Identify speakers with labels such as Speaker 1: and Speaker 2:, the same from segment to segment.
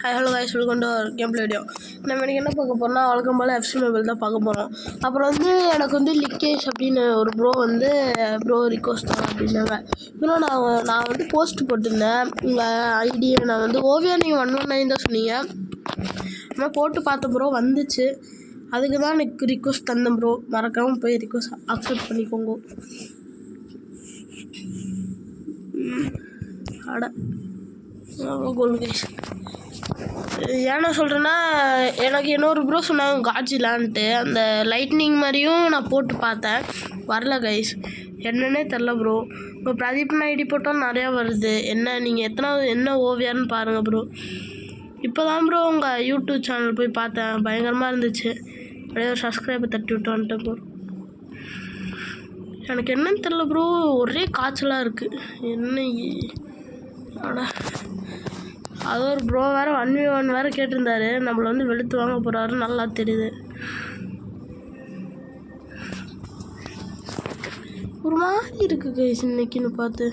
Speaker 1: Hi hello guys, welcome to game play video. நம்ம இன்றைக்கி என்ன பார்க்க போகிறோம்னா, வழக்கம் போல் எஃப்சி மொபைல் தான் பார்க்க போகிறோம். அப்புறம் எனக்கு லிக்கேஷ் அப்படின்னு ஒரு ப்ரோ ரிக்வஸ்ட் தான் அப்படின்னாங்க. இன்னும் நான் போஸ்ட் போட்டிருந்தேன். உங்கள் ஐடியை நான் ஓவியா நீங்கள் 119 தான் சொன்னீங்க. ஆனால் போட்டு பார்த்த ப்ரோ வந்துச்சு. அதுக்கு தான் எனக்கு ரிக்வஸ்ட் தந்தேன் ப்ரோ. மறக்காமல் போய் ரிக்வஸ்ட் அக்செப்ட் பண்ணிக்கோங்க. கோல் கைஸ். ஏன்னா சொல்கிறேன்னா, எனக்கு இன்னொரு ப்ரோ சொன்னாங்க காட்ஜிலான்ட்டு. அந்த லைட்னிங் மாதிரியும் நான் போட்டு பார்த்தேன், வரல கைஸ். என்னன்னே தெரில ப்ரோ. இப்போ பிரதீப்னு ஐடி போட்டால் நிறையா வருது. நீங்கள் என்ன ஓவியான்னு பாருங்கள் ப்ரோ. இப்போ தான் ப்ரோ உங்கள் யூடியூப் சேனல் போய் பார்த்தேன், பயங்கரமாக இருந்துச்சு. அப்படியே ஒரு சப்ஸ்கிரைபர் தட்டி விட்டு வந்துட்டேன் ப்ரோ. எனக்கு என்னன்னு தெரில ப்ரோ, ஒரே காய்ச்சலாக இருக்குது. என்ன அது ஒரு ப்ரோ வேறு 1v1 வேறு கேட்டிருந்தாரு. நம்மளை வெளுத்து வாங்க போகிறாரு, நல்லா தெரியுது. ஒரு மாதிரி இருக்குது கைஸ் இன்னைக்குன்னு பார்த்து.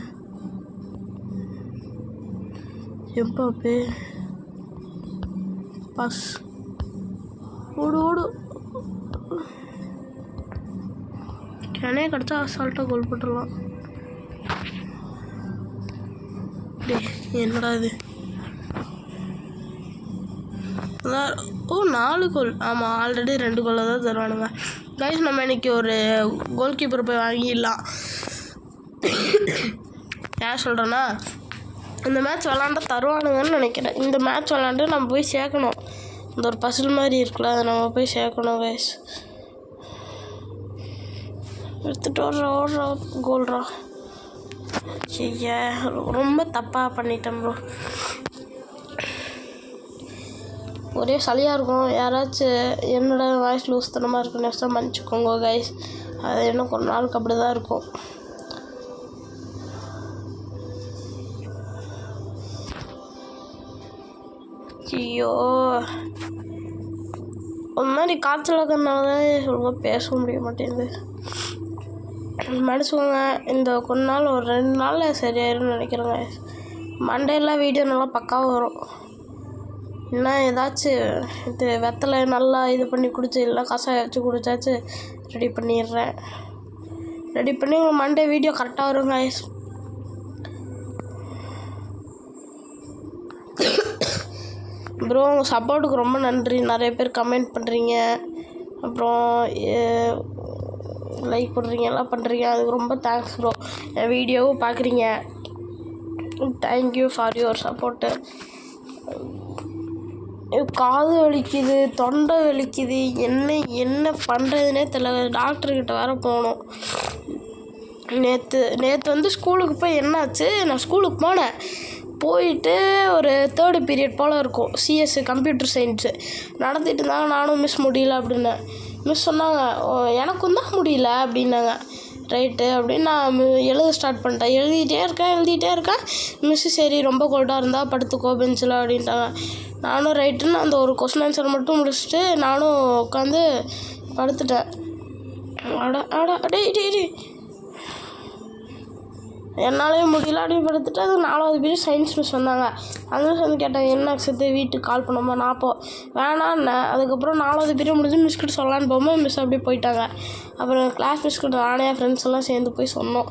Speaker 1: எப்பாப்பே பாஸ் ஓடு ஓடு கேனே கிடச்சா அசால்ட்டாக கோல் போட்டுடலாம். என்னடா இது? 4 கோல். ஆமாம், ஆல்ரெடி 2 கோலை தான் தருவானுங்க கைஸ். நம்ம இன்றைக்கி ஒரு கோல் கீப்பர் போய் வாங்கிடலாம். ஏன் சொல்கிறேன்னா, இந்த மேட்ச் விளாண்டா தருவானுங்கன்னு நினைக்கிறேன். இந்த மேட்ச் விளாண்டு நம்ம போய் சேர்க்கணும். இந்த ஒரு பசில் மாதிரி இருக்குல்ல, அதை நம்ம போய் சேர்க்கணும் கைஸ். எடுத்துகிட்டு ஓடுறா கோல்ரா. ஐயா, ரொம்ப தப்பாக பண்ணிட்டேன் ப்ரோ. ஒரே சளியாக இருக்கும். யாராச்சும் என்னோடய வாய்ஸ் லூஸ் தனமாக இருக்கும், நெக்ஸ்ட்டாக மன்னிச்சுக்கோங்க கைஸ். அது இன்னும் கொஞ்ச நாளுக்கு அப்படி தான் இருக்கும். ஐயோ, ஒரு மாதிரி காய்ச்சல் இருக்கிறதுனால தான் ஒழுங்காக பேச முடிய மாட்டேங்குது. மனுஷங்க இந்த கொஞ்ச நாள் ஒரு 2 நாளில் சரியாயிரும்னு நினைக்கிறேங்க. மண்டேலாம் வீடியோ நல்லா பக்காவாக வரும். இல்லைனா ஏதாச்சும் இது வெத்தலை நல்லா இது பண்ணி குடிச்சு, இல்லை கசாயம் வச்சு குடிச்சாச்சு ரெடி பண்ணிடுறேன். ரெடி பண்ணி உங்கள் மண்டே வீடியோ கரெக்டாக வருங்க. ப்ரோ உங்கள் சப்போர்ட்டுக்கு ரொம்ப நன்றி. நிறைய பேர் கமெண்ட் பண்ணுறீங்க, அப்புறம் லைக் பண்ணுறீங்க, எல்லாம் பண்ணுறீங்க. அதுக்கு ரொம்ப தேங்க்ஸ் ப்ரோ. என் வீடியோவும் பார்க்குறீங்க. Thank you for your support. காது வலிக்குது, தொண்டை வலிக்குது, என்ன பண்ணுறதுனே தெரியல. டாக்டர்கிட்ட வேறு போகணும். நேற்று ஸ்கூலுக்கு போய் என்னாச்சு, நான் ஸ்கூலுக்கு போயிட்டு ஒரு 3rd பீரியட் போல் இருக்கும். சிஎஸ் கம்ப்யூட்டர் சயின்ஸு நடத்திட்டு இருந்தாங்க. நானும் மிஸ் முடியல அப்படின்னேன். மிஸ் சொன்னாங்க எனக்கும் தான் முடியல அப்படின்னாங்க. ரைட்டு அப்படின்னு நான் எழுத ஸ்டார்ட் பண்ணிட்டேன். எழுதிட்டே இருக்கேன். மிஸ்ஸு சரி ரொம்ப கோல்டாக இருந்தால் படுத்துக்கோ பெஞ்சில் அப்படின்ட்டாங்க. நானும் ரைட்டுன்னு அந்த ஒரு கொஸ்டின் ஆன்சர் மட்டும் முடிச்சுட்டு நானும் உட்காந்து படுத்துட்டேன். டே என்னாலே முடியல அப்படின்னு படுத்துட்டு அது 4வது பீரியட் சயின்ஸ் மிஸ் வந்தாங்க. அந்த மிஸ் கேட்டாங்க என்ன அக்ஷத்து வீட்டுக்கு கால் பண்ணோமா. நான் வேணான்னேன். அதுக்கப்புறம் 4வது பீரியட் முடிஞ்சு மிஸ்கிட்ட சொல்லலான்னு போகும்போது மிஸ் அப்படியே போயிட்டாங்க. அப்புறம் கிளாஸ் மிஸ்கிட்ட நானே ஃப்ரெண்ட்ஸ் எல்லாம் சேர்ந்து போய் சொன்னோம்.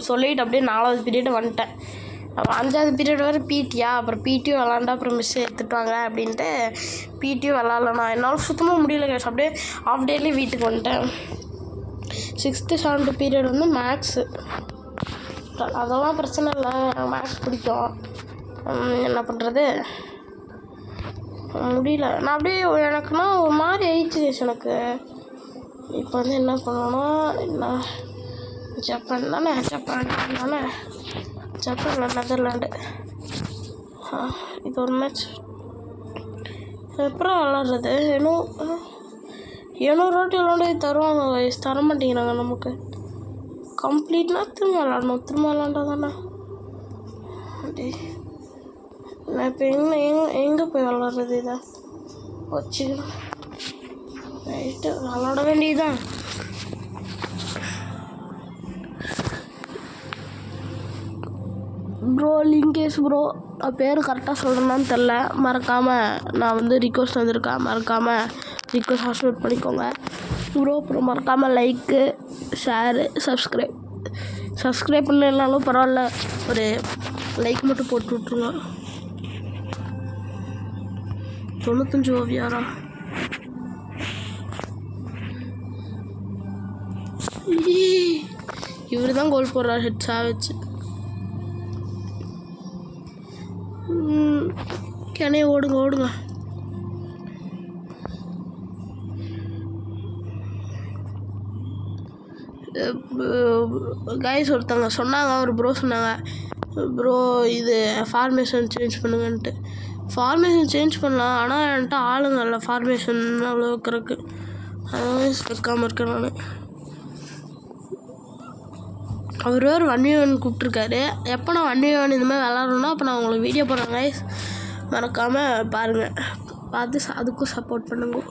Speaker 1: சொல்லிவிட்டு அப்படியே 4வது பீரியட் வந்துட்டேன். அப்புறம் 5வது பீரியட் வேறு பிடியா, அப்புறம் பிடியும் விளாண்டா அப்புறம் மிஸ் எடுத்துட்டாங்க அப்படின்ட்டு பிடியும் விளாட்லண்ணா. என்னால் சுத்தமாக முடியல கேஸ். அப்படியே ஆஃப் டேலேயே வீட்டுக்கு வந்துட்டேன். 6th 7th period maths. அதெல்லாம் பிரச்சனை இல்லை, மேக்ஸ் பிடிக்கும். என்ன பண்ணுறது, முடியல. நான் அப்படியே எனக்குன்னா ஒரு மாதிரி ஆயிடுச்சு எனக்கு. இப்போ என்ன பண்ணணும்னா, என்ன ஜப்பான் நெதர்லாண்டு. இது ஒரு மேட்ச் எப்பறம் விளாட்றது. ஏனோ வாட்டி விளாண்டு தருவாங்க வயசு, தர மாட்டேங்கிறாங்க நமக்கு. கம்ப்ளீட்னா திரும்ப விளாண்டா தானே. அப்படி நான் இப்போ எங்கே போய் விளாட்றது? இதை வச்சுக்கணும். ரைட்டு விளாட வேண்டியதுதான். ப்ரோ லிங்கேஷ் ப்ரோ பேர் கரெக்டாக சொல்கிறேன்னான்னு தெரில. மறக்காமல் நான் வந்து ரிக்வஸ்ட் வந்திருக்கேன், மறக்காமல் ரிக்வஸ்ட் அக்செப்ட் பண்ணிக்கோங்க ப்ரோ. அப்புறம் மறக்காமல் லைக்கு, ஷேரு, சப்ஸ்கிரைப் பண்ணலனாலும் பரவாயில்ல, ஒரு லைக் மட்டும் போட்டு விட்ருங்க. 95 ஓவியாரா? இவர் தான் கோல் போடுறார், ஹெட்ஸா வச்சு. கிணைய ஓடுங்க. கைஸ் ஒருத்தவங்க சொன்னாங்க, ஒரு ப்ரோ சொன்னாங்க, ப்ரோ இது ஃபார்மேஷன் சேஞ்ச் பண்ணுங்கன்ட்டு. ஃபார்மேஷன் சேஞ்ச் பண்ணலாம், ஆனால் என்கிட்ட ஆளுங்க இல்லை ஃபார்மேஷன் அவ்வளோக்கு இருக்குது. அதனால வைக்காமல் இருக்கேன் நான். அவர் வேறு 1v1 கூப்பிட்ருக்காரு. எப்போ நான் 1v1 இந்த மாதிரி விளாட்றேன்னா அப்போ நான் உங்களுக்கு வீடியோ போடுறேன் கைஸ், மறக்காமல் பாருங்கள், பார்த்து அதுக்கும் சப்போர்ட் பண்ணுங்க.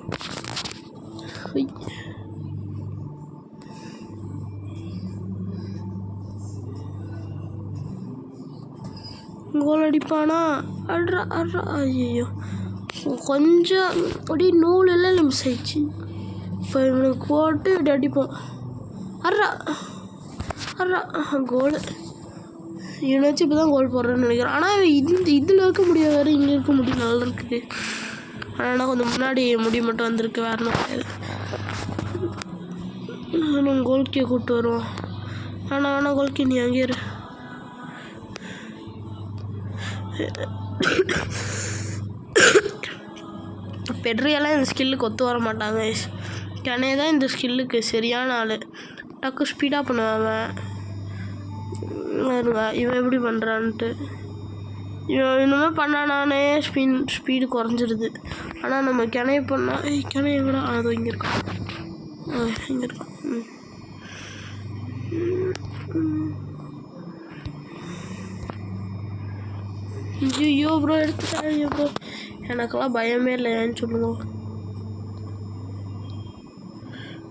Speaker 1: கோல் அடிப்பானா? அட்ரா ஐயோ, கொஞ்சம் அப்படியே நூலெல்லாம் மிஸ் ஆயிடுச்சு. இப்போ இவனுக்கு போட்டு இப்படி அடிப்போம். அட்ரா கோல். இவனை வச்சு இப்போ தான் கோல் போடுறேன்னு நினைக்கிறேன். ஆனால் இதில் இருக்க முடியாது, வேறு இங்கே இருக்க முடியும், நல்லா இருக்குது. ஆனால் கொஞ்சம் முன்னாடி முடி மட்டும் வந்திருக்கு, வேறு கிடையாது. நம்ம கோல்கியை கூப்பிட்டு வருவோம். ஆனால் கோல்கி நீ அங்கே இரு. பெட்ரியெல்லாம் இந்த ஸ்கில்லுக்கு ஒத்து வர மாட்டாங்க. கிணைய தான் இந்த ஸ்கில்லுக்கு சரியான ஆள். டக்கு ஸ்பீடாக பண்ணுவாங்க. இவன் எப்படி பண்ணுறான்ட்டு இவன் இந்த மாதிரி பண்ணானானே ஸ்பீடு குறைஞ்சிருது. ஆனால் நம்ம கிணைய பண்ணால் கிணைய கூட அது இங்கே இருக்கும், இங்கே இருக்கும். ஐயோ ப்ரோ எடுத்துட்டாங்க ப்ரோ, எனக்கெல்லாம் பயமே இல்லை, ஏன்னு சொல்லுவோம்.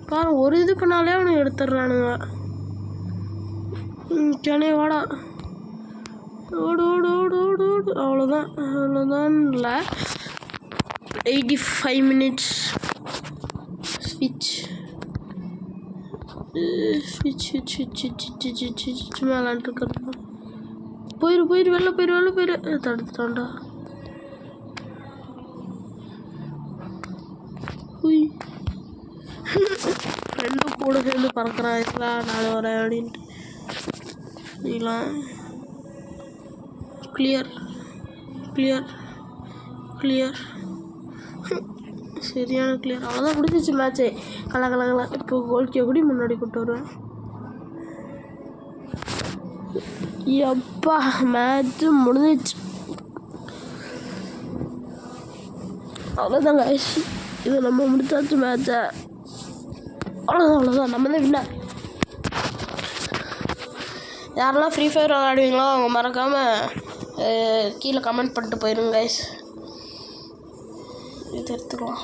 Speaker 1: பாரு ஒரு இது பண்ணாலே அவனுக்கு எடுத்துடுறானுங்க. கிணைய வாடா, ஓடு. அவ்வளோதான் இல்லை. 85 minutes ஸ்விட்ச் மேலான்ட்டு போயிரு வெளில போயிரு. தடுத்துட்டான்டா. ரெண்டும் கூட சேர்ந்து பறக்கிறாங்களா, நான் வரேன் அப்படின்ட்டு. நீலாம் கிளியர் சரியான கிளியர். அவ்வளோதான், முடிஞ்சிச்சு மேட்ச்சு. கலகலகல. இப்போ கோல்கியை கூட முன்னாடி கூப்பிட்டு வருவேன். எப்பா மேட்ச்சு முடிஞ்சிச்சு. அவ்வளோதான் கைஸ், இது நம்ம முடிச்சாச்சு மேட்சை. அவ்வளோதான் நம்ம தான் வின்னர். யாரெல்லாம் ஃப்ரீ ஃபயர் விளையாடுவீங்களோ அவங்க மறக்காமல் கீழே கமெண்ட் பண்ணிட்டு போயிருங்க கைஸ். இது எடுத்துக்கலாம்.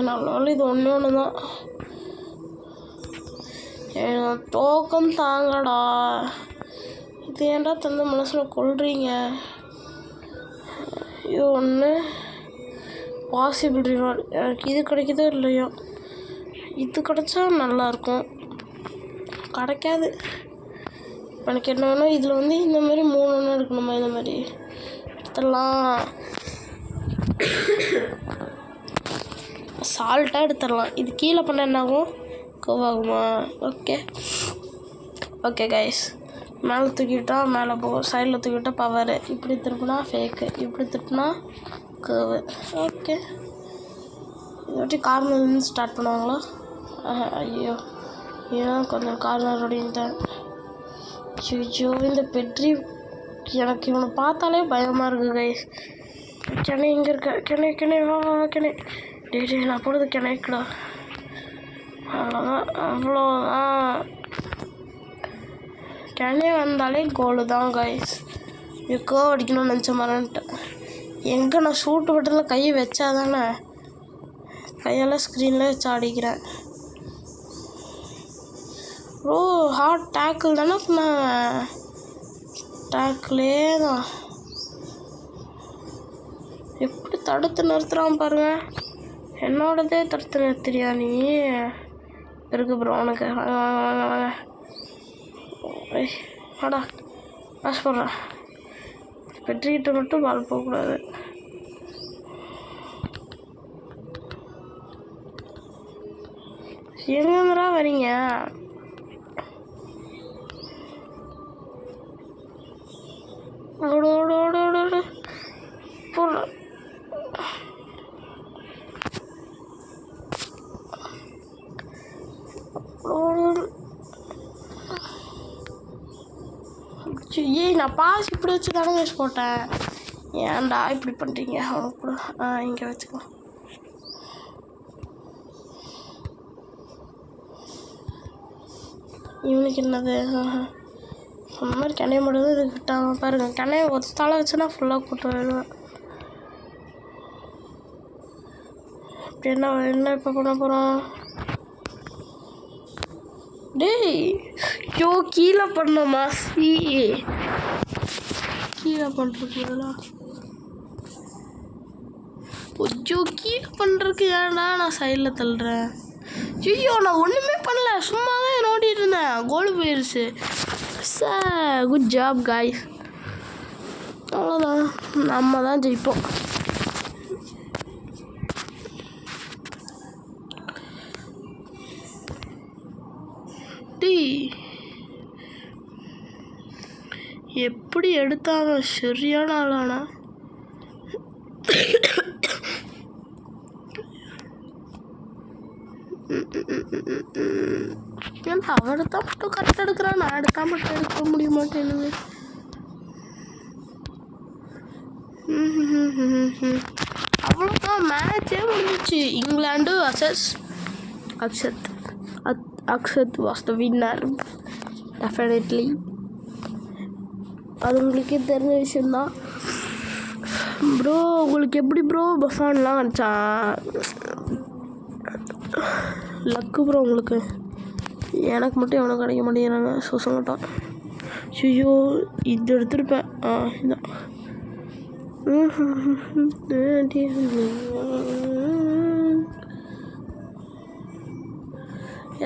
Speaker 1: நல்ல இது ஒன்று தான். டோக்கன் தாங்கடா. இது ஏன்டா தந்த மனசில் கொள்றீங்க? இது ஒன்று பாசிபிள் ரிவார்டு. எனக்கு இது கிடைக்குதோ இல்லையோ, இது கிடைச்சா நல்லாயிருக்கும். கிடைக்காது. எனக்கு என்ன வேணும், இதில் வந்து இந்த மாதிரி 3 ஒன்று இருக்கணுமா, இந்த மாதிரி எடுத்துடலாம். சால்ட்டாக எடுத்துடலாம். இது கீழே பண்ண என்ன ஆகும், கோவாகுமா? ஓகே கைஸ், மேலே தூக்கிட்டா மேலே போகும், சைடில் தூக்கிட்டா பவரு, இப்படி திருப்பினா ஃபேக்கு, இப்படி திருப்பினா கர்வு. ஓகே, இதை வச்சு கார்னர்லேருந்து ஸ்டார்ட் பண்ணுவாங்களா? ஐயோ ஏன் கொஞ்சம் கார்னர் அப்படின்ட்டேன். ஐயோ இந்த பெட்ரி எனக்கு இவனை பார்த்தாலே பயமாக இருக்குது கைஸ். கிணை இங்கே இருக்க, கிணை வா கிணை. டே நான் போடுறது கிணைக்குடா. அவ்வளோதான். கிணை வந்தாலே கோலு தான் கைஸ். எக்கோ அடிக்கணும்னு நினச்ச மாதிரின்ட்டு எங்கே நான் ஷூட்டு பட்டனில் கையை வச்சா தானே, கையெல்லாம் ஸ்க்ரீனில் வச்சு அடிக்கிறேன். ப்ரோ ஹார்ட் டேக்கிள் தானே பண்ணாங்க, டேக்கிளே தான். எப்படி தடுத்து நிறுத்துறான் பாருங்க. என்னோடதே தடுத்து நிறுத்துறியா நீ? இருக்கு ப்ரோ உனக்கு. வாங்க வாங்க வாங்க வாங்க. வாடா பாஸ் பண்ணுறேன். வெற்றிக்கிட்ட மட்டும் பால் போகக்கூடாது. எங்கேருந்துடா வரீங்க? ஓடு ஓடு ஓடு ஓடு ஓடு போடுற. ஏய் நான் பாஸ் இப்படி வச்சு தானே வச்சு போட்டேன். ஏன்டா இப்படி பண்ணுறீங்க? அவனுக்கு கூட இங்கே வச்சுக்கலாம். இவனுக்கு என்னது? அந்த மாதிரி கண்ணையை மட்டும் இது விட்டாங்க பாருங்க. கண்ணையை ஒரு தலை வச்சுன்னா ஃபுல்லாக கூட்டு வருவேன். இப்படி என்ன இப்போ பண்ண போகிறோம்? டேய் யோ கீழே பண்ணோமா? கீழே பண்ணுறதுல கொஞ்சோ கீழே பண்ணுறதுக்கு ஏன்னா நான் சைடில் தள்ளுறேன். ஐயோ நான் ஒன்றுமே பண்ணல, சும்மா தான் நோண்டிட்டு இருந்தேன். கோல் போயிடுச்சு. Good job guys. அவ்வளோதான், நம்ம தான் ஜெயிப்போம். எப்படி எடுத்தாங்க, சரியான ஆளானா. ஏன்னா அவன் எடுத்தா மட்டும் கரெக்டாக எடுக்கிறான், நான் எடுத்தா மட்டும் எடுக்க முடிய மாட்டேன்னு. அவ்வளோதான், மேட்சே முடிஞ்சிச்சு. England versus Akshat was the winner definitely. அது உங்களுக்கே தெரிஞ்ச விஷயந்தான். ப்ரோ உங்களுக்கு எப்படி ப்ரோ பஃபான்லாம் வந்துச்சான்? லக்கு ப்ரோ உங்களுக்கு. எனக்கு மட்டும் எவனும் கிடைக்க மாட்டேங்கிறாங்க. சொசங்கட்டான். ஐயோ இது எடுத்துருப்பேன். இதான்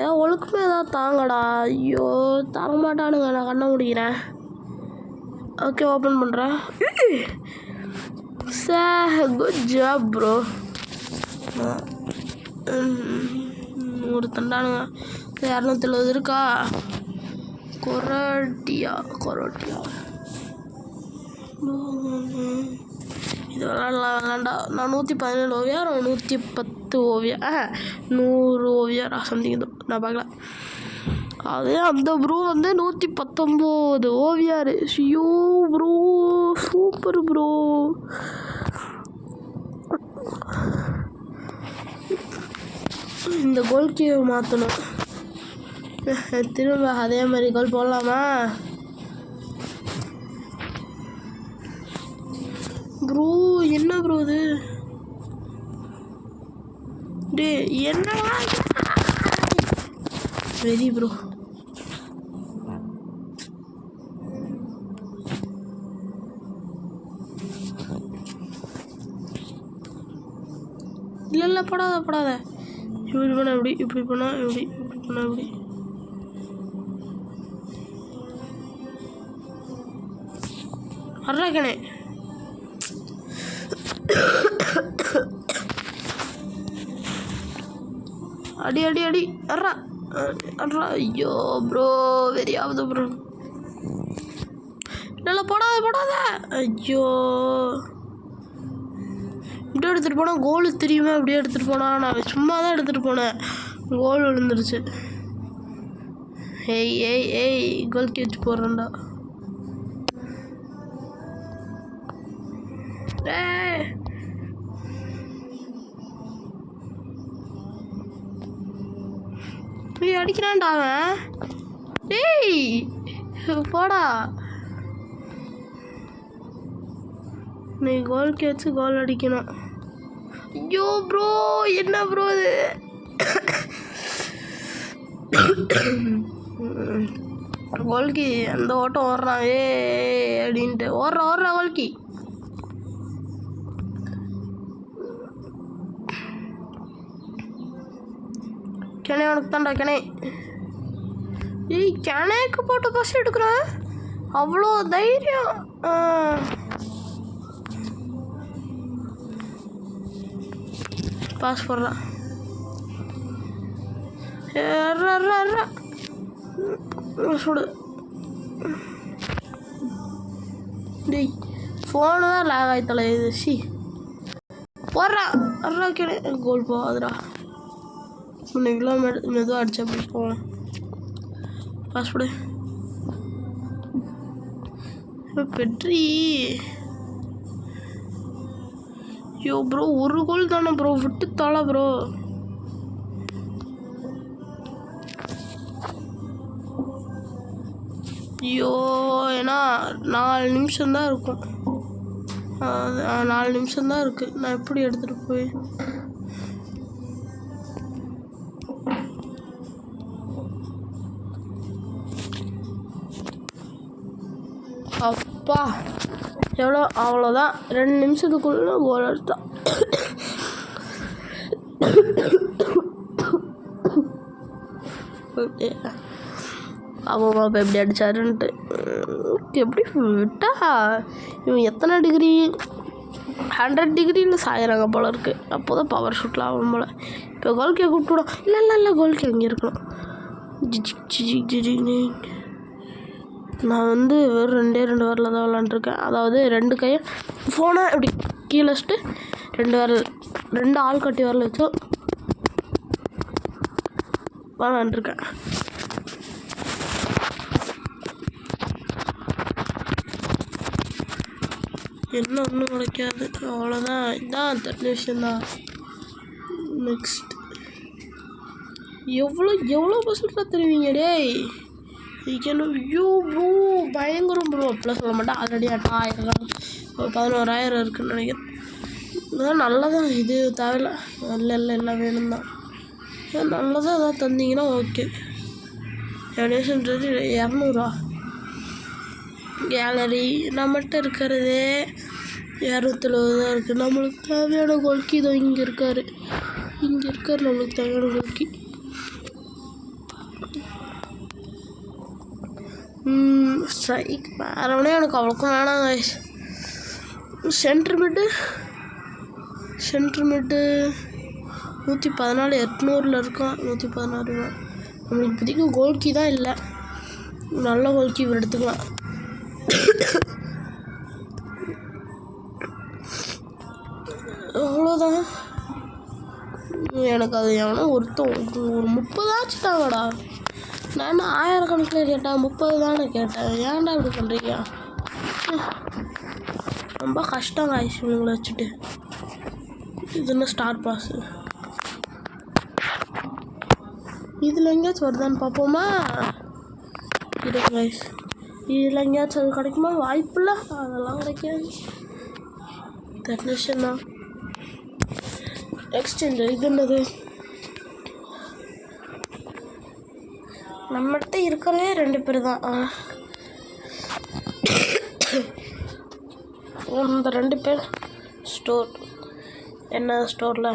Speaker 1: ஏன் ஒழுக்குமே ஏதாவது தாங்கடா. ஐயோ தர மாட்டானுங்க, நான் கண்ண முடிக்கிறேன். ஓகே ஓப்பன் பண்ணுறேன். Good job bro. ஒரு தண்டானுங்க 270 இருக்கா? கொரோட்டியா இது விளாண்டா. நான் 117 ஓவியார், 110 ஓவியா, 100 ஓவியாரா சம்திங் நான் பார்க்கல. அதே அந்த ப்ரோ வந்து 119 ஓவியார். ஐயோ ப்ரோ சூப்பர் ப்ரோ. இந்த கோல் கீ மாற்றணும். திரும்ப அதே மாதிரி கோல் போடலாமா ப்ரோ? என்ன ப்ரோ இது? டே என்ன வெரி ப்ரோ. இல்லை போடாத. இப்படி பண்ண எப்படி, இப்படி பண்ணா எப்படி, இப்படி பண்ணா எப்படி? அட்ராக்கணே அடி அடி அடி அட்ரா. ஐயோ ப்ரோ வெரி ஆகுது ப்ரோ. நல்லா போடாத. ஐயோ இப்படியே எடுத்துகிட்டு போனால் கோலு தெரியுமா? அப்படியே எடுத்துகிட்டு போனால் நான் சும்மா தான் எடுத்துகிட்டு போனேன். கோல் விழுந்துருச்சு. ஏய் கோல் கேட்ச் போடுறேன்டா. அடிக்கிறான்டா அவன். டேய் போடா. நீ கோல் கேட்ச் கோல் அடிக்கணும். ஐயோ ப்ரோ என்ன ப்ரோ இது? கோல்கி அந்த ஓட்டம் ஓடுறான் ஏ அப்படின்ட்டு ஓடுறா கோல்கி. கிணே உனக்கு தாண்டா கிணே. ஏய் கிணேக்கு போட்டு பஸ் எடுக்கிறேன், அவ்வளோ தைரியம். பாஸ் போடுறான். சுடு டேய், ஃபோனு தான் லேக் ஆகித்தல இது. சி போடுறா அட்ரா கிணே. கோல் போகாதுடா. இன்னைக்கெல்லாம் மெதுவாக அடிச்சா அப்படி போவோம். பாஸ் போடு பெட்ரி. ஐயோ ப்ரோ, ஒரு கோல் தானே ப்ரோ, விட்டு தாளா ப்ரோ. ஐயோ, ஏன்னா 4 நிமிஷம்தான் இருக்கும். 4 நிமிஷம்தான் இருக்குது. நான் எப்படி எடுத்துகிட்டு போய் அப்பா எவ்வளோ, அவ்வளோதான். 2 நிமிஷத்துக்குள்ள கோல் எடுத்தான். அவன் எப்படி அடித்தாருன்ட்டு எப்படி விட்டா இவன் எத்தனை டிகிரி 100 டிகிரியில் சாயிறாங்க போல இருக்குது. அப்போ தான் பவர் ஷூட்டில் ஆகும் போல். இப்போ கோல்கே கூப்பிட்டுடும். இல்லை கோல்கே அங்கே இருக்கணும். நான் வந்து வெறும் 2 வரல தான் விளாண்டுருக்கேன். அதாவது 2 கையை ஃபோனை இப்படி கீழே வச்சுட்டு 2 ஆள் கட்டி வரல வச்சு விளாண்டுருக்கேன். என்ன ஒன்றும் கிடைக்காது, அவ்வளோதான். இதுதான் தெரிஞ்ச விஷயந்தான். நெக்ஸ்ட் எவ்வளோ பர்சன்டாக தருவீங்க டேய்? ஐயோ ப்ரோ பயங்கரம் ப்ரோ. அப்படிலாம் சொல்ல மாட்டேன். ஆல்ரெடி 1000 11,000 இருக்குதுன்னு நினைக்கிறேன். இதெல்லாம் நல்லதான். இது தேவையில்ல. இல்லை வேணும் தான். நல்லதாக எதாவது தந்தீங்கன்னா ஓகே. டொனேஷன்றது 200 கேலரி நம்மகிட்ட இருக்கிறதே 270 தான் இருக்குது. நம்மளுக்கு தேவையான கோல்கி இதோ இங்கே இருக்கார் நம்மளுக்கு தேவையான கோல்கி. ஸ்ட்ரைக் வேறவனே எனக்கு அவ்வளோக்கும் வேணாங்க. சென்ட்ரு மிட்டு 114 800 இருக்கான். 116 ரூபா. நம்மளுக்கு இப்போதைக்கு கோல்கி தான் இல்லை. நல்ல கோல்கி எடுத்துக்கலாம். அவ்வளோதான். எனக்கு அது எவனோ ஒருத்தன் ஒரு 30 ஆச்சு தாங்கடா. நான் 1000 கணக்கில் கேட்டேன், 30 தானே கேட்டேன். ஏன்டா இப்படி பண்ணுறீங்க? ரொம்ப கஷ்டம் ஆயிடுச்சு இவங்களை வச்சுட்டு. இது என்ன ஸ்டார் பாஸு? இதில் எங்கேயாச்சும் வருதான்னு பார்ப்போமா? இது கைஸ், இதில் எங்கேயாச்சும் அது கிடைக்குமா? வாய்ப்பில்லை, அதெல்லாம் கிடைக்காது. டெக்னீஷியன் தான். எக்ஸ்சேஞ்ச் இது என்னது? நம்மகிட்ட இருக்கிறதே 2 பேர் தான். அந்த 2 பேர் ஸ்டோர். என்ன ஸ்டோரில்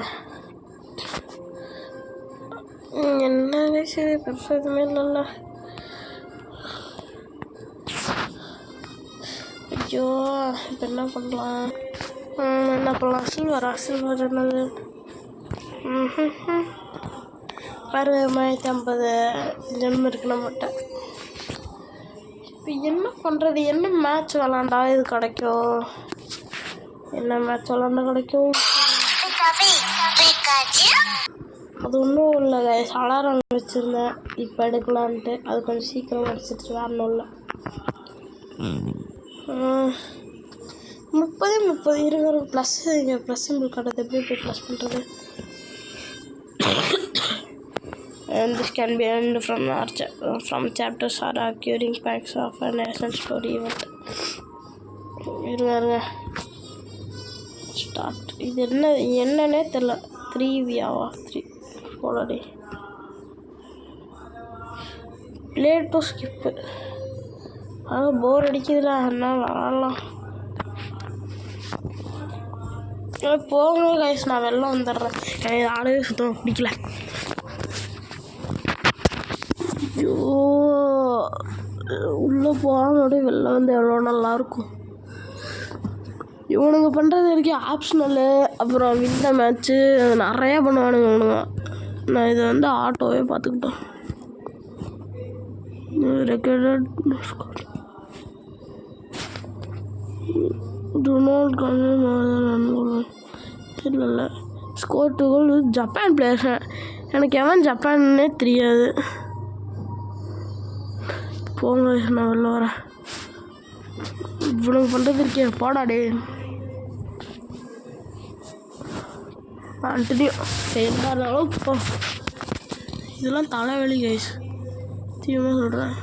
Speaker 1: என்ன வயசு பெருசாக எதுவுமே இல்லைல்ல. ஐயோ இப்போ என்ன பண்ணலாம்? சில்வர் என்னது? பாரு 1050 ஜெம் இருக்கு நம்மகிட்ட. இப்போ என்ன பண்ணுறது? என்ன மேட்ச் விளாண்டா இது கிடைக்கும்? என்ன மேட்ச் விளாண்டா கிடைக்கும்? அது ஒன்றும் இல்லை கைஸ், அலாரம் வச்சுருந்தேன் இப்போ எடுக்கலான்ட்டு. அது கொஞ்சம் சீக்கிரம் அடிச்சிட்டு வேற ஒன்றும் இல்லை. 30 இருக்கிற ப்ளஸ். இங்கே ப்ளஸ் சிம்பிள் காட்டுறது, எப்படி போய் ப்ளஸ் பண்ணுறது? And this can be earned from chapters or acquiring packs of an essence story event. இருங்க ஸ்டார்ட். இது என்னன்னே தெரில. 3 போலடி. Play to skip. போர் அடிக்குதுடா, என்ன விளாட்லாம். போங்க கைஸ், நான் வெளில வந்துடுறேன். எனக்கு ஆடவே சுத்தம் பிடிக்கல. ஐயோ, உள்ளே போனோட வெளில வந்து எவ்வளோ நல்லாயிருக்கும். இவனுங்க பண்ணுறது வரைக்கும் ஆப்ஷனலு, அப்புறம் வின்ன மேட்ச்சு நிறையா பண்ணுவானுங்க இவனுங்க. நான் இதை வந்து ஆட்டோவே பார்த்துக்கிட்டேன். Recorded do not consider more than 1 goal. இல்லை ஸ்கோர் 2 கோல் ஜப்பான் பிளேயர்ஸ். எனக்கு எவன் ஜப்பான்னே தெரியாது. போங்க, நான் வெளில வரேன். இவ்வளவு பண்ணுறது இருக்கே, போடாடே. கண்டினியூ செய்யாத அளவுக்கு போ. இதெல்லாம் தலைவலி கைஸ், தீவிரமாக சொல்கிறேன்.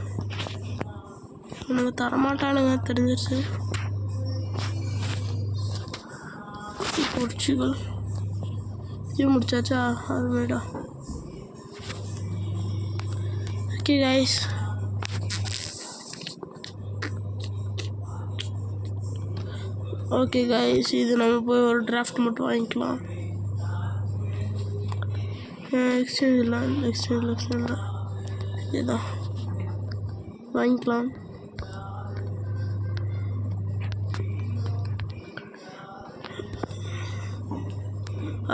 Speaker 1: எனக்கு தரமாட்டானுங்க தெரிஞ்சிருச்சு. போர்ச்சுகல் இது முடிச்சாச்சா? அது மேடா. ஓகே கைஸ், ஓகே கைஸ், இது நம்ம போய் ஒரு டிராஃப்ட் மட்டும் வாங்கிக்கலாம். எக்ஸ்சேஞ்ச் இதுதான் வாங்கிக்கலாம்.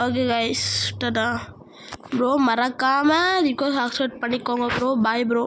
Speaker 1: Okay guys, Tata bro. மறக்காமல் ரிக்வெஸ்ட் அக்செப்ட் பண்ணிக்கோங்க ப்ரோ. Bye bro.